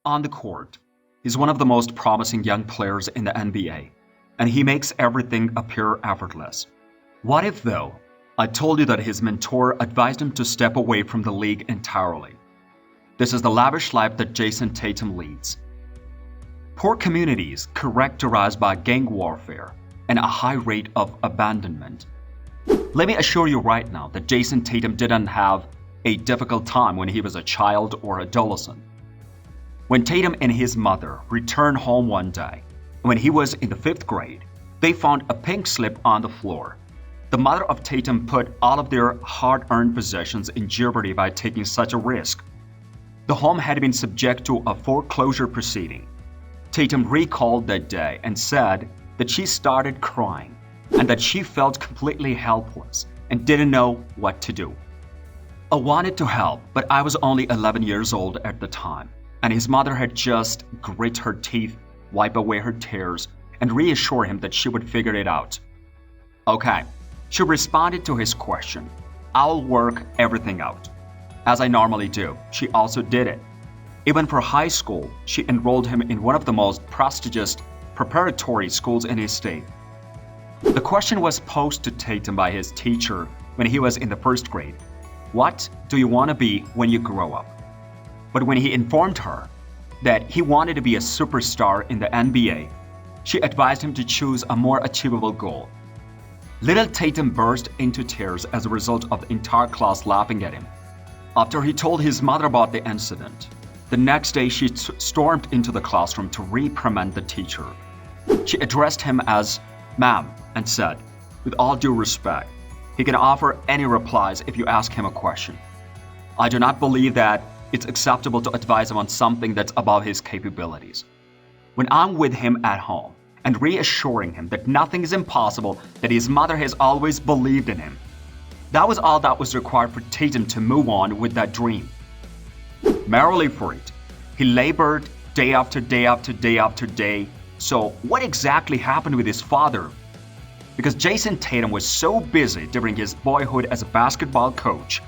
On the court, he's one of the most promising young players in the NBA, and he makes everything appear effortless. What if, though, I told you that his mentor advised him to step away from the league entirely? This is the lavish life that Jason Tatum leads. Poor communities characterized by gang warfare and a high rate of abandonment. Let me assure you right now that Jason Tatum didn't have a difficult time when he was a child or adolescent. When Tatum and his mother returned home one day, when he was in the 5th grade, they found a pink slip on the floor. The mother of Tatum put all of their hard-earned possessions in jeopardy by taking such a risk. The home had been subject to a foreclosure proceeding. Tatum recalled that day and said that she started crying and that she felt completely helpless and didn't know what to do. I wanted to help, but I was only 11 years old at the time, and his mother had just grit her teeth, wipe away her tears, and reassure him that she would figure it out. Okay, she responded to his question. I'll work everything out. As I normally do, she also did it. Even for high school, she enrolled him in one of the most prestigious preparatory schools in his state. The question was posed to Tatum by his teacher when he was in the 1st grade. What do you want to be when you grow up? But when he informed her that he wanted to be a superstar in the NBA, she advised him to choose a more achievable goal. Little Tatum burst into tears as a result of the entire class laughing at him. After he told his mother about the incident, the next day she stormed into the classroom to reprimand the teacher. She addressed him as "Ma'am" and said, "With all due respect, he can offer any replies if you ask him a question. I do not believe that it's acceptable to advise him on something that's above his capabilities. When I'm with him at home and reassuring him that nothing is impossible, that his mother has always believed in him." That was all that was required for Tatum to move on with that dream. Merrily for it, he labored day after day after day after day. So what exactly happened with his father? Because Jason Tatum was so busy during his boyhood as a basketball coach,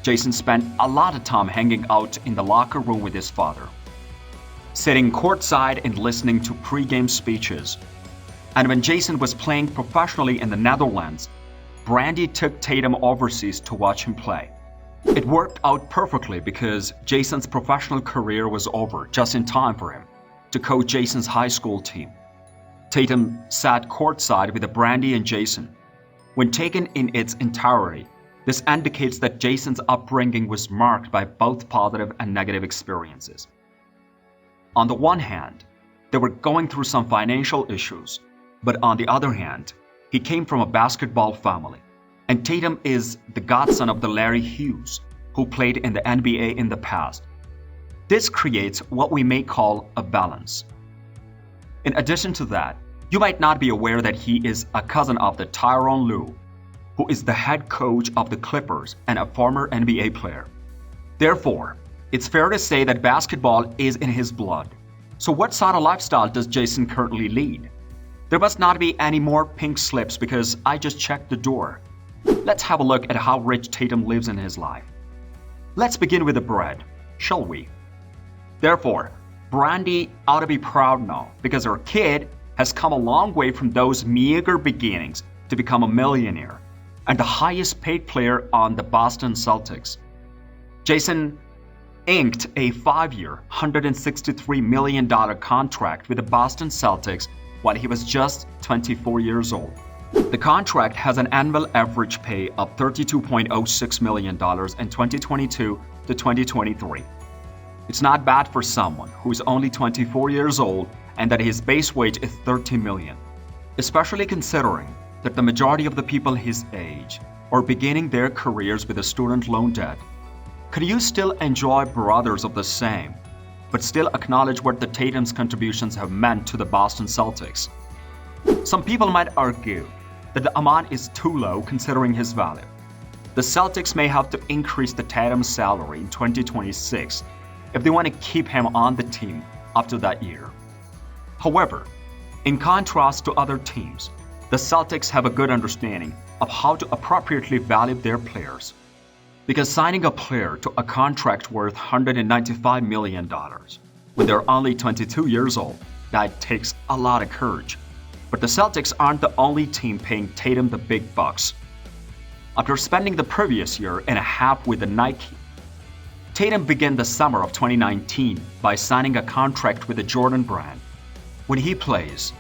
Jason spent a lot of time hanging out in the locker room with his father, sitting courtside and listening to pre-game speeches. And when Jason was playing professionally in the Netherlands, Brandy took Tatum overseas to watch him play. It worked out perfectly because Jason's professional career was over just in time for him to coach Jason's high school team. Tatum sat courtside with Brandy and Jason. When taken in its entirety, this indicates that Jason's upbringing was marked by both positive and negative experiences. On the one hand, they were going through some financial issues, but on the other hand, he came from a basketball family, and Tatum is the godson of the Larry Hughes, who played in the NBA in the past. This creates what we may call a balance. In addition to that, you might not be aware that he is a cousin of the Tyronn Lue, who is the head coach of the Clippers and a former NBA player. Therefore, it's fair to say that basketball is in his blood. So what sort of lifestyle does Jason currently lead? There must not be any more pink slips because I just checked the door. Let's have a look at how rich Tatum lives in his life. Let's begin with the bread, shall we? Therefore, Brandy ought to be proud now because her kid has come a long way from those meager beginnings to become a millionaire and the highest paid player on the Boston Celtics. Jason inked a 5-year, $163 million contract with the Boston Celtics while he was just 24 years old. The contract has an annual average pay of $32.06 million in 2022 to 2023. It's not bad for someone who is only 24 years old and that his base wage is $30 million, especially considering that the majority of the people his age are beginning their careers with a student loan debt. Could you still enjoy brothers of the same, but still acknowledge what the Tatum's contributions have meant to the Boston Celtics? Some people might argue that the amount is too low considering his value. The Celtics may have to increase the Tatum salary in 2026 if they want to keep him on the team after that year. However, in contrast to other teams, the Celtics have a good understanding of how to appropriately value their players. Because signing a player to a contract worth $195 million when they're only 22 years old. That takes a lot of courage. But the Celtics aren't the only team paying Tatum the big bucks. After spending the previous year and a half with the Nike, Tatum began the summer of 2019 by signing a contract with the Jordan brand. When he plays,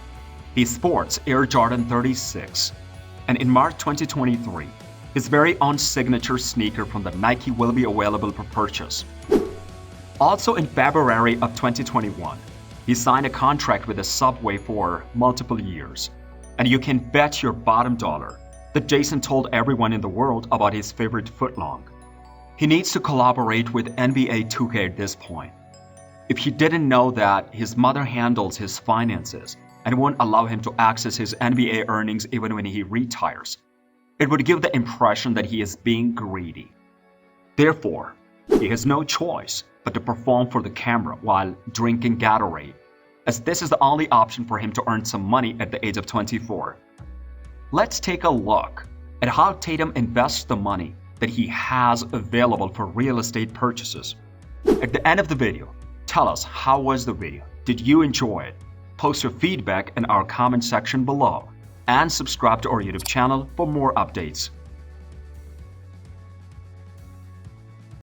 he sports Air Jordan 36, and in March 2023, his very own signature sneaker from the Nike will be available for purchase. Also in February of 2021, he signed a contract with the Subway for multiple years, and you can bet your bottom dollar that Jason told everyone in the world about his favorite footlong. He needs to collaborate with NBA 2K at this point. If he didn't know that his mother handles his finances and won't allow him to access his NBA earnings even when he retires, it would give the impression that he is being greedy. Therefore, he has no choice but to perform for the camera while drinking Gatorade, as this is the only option for him to earn some money at the age of 24. Let's take a look at how Tatum invests the money that he has available for real estate purchases. At the end of the video, tell us how was the video? Did you enjoy it? Post your feedback in our comment section below and subscribe to our YouTube channel for more updates.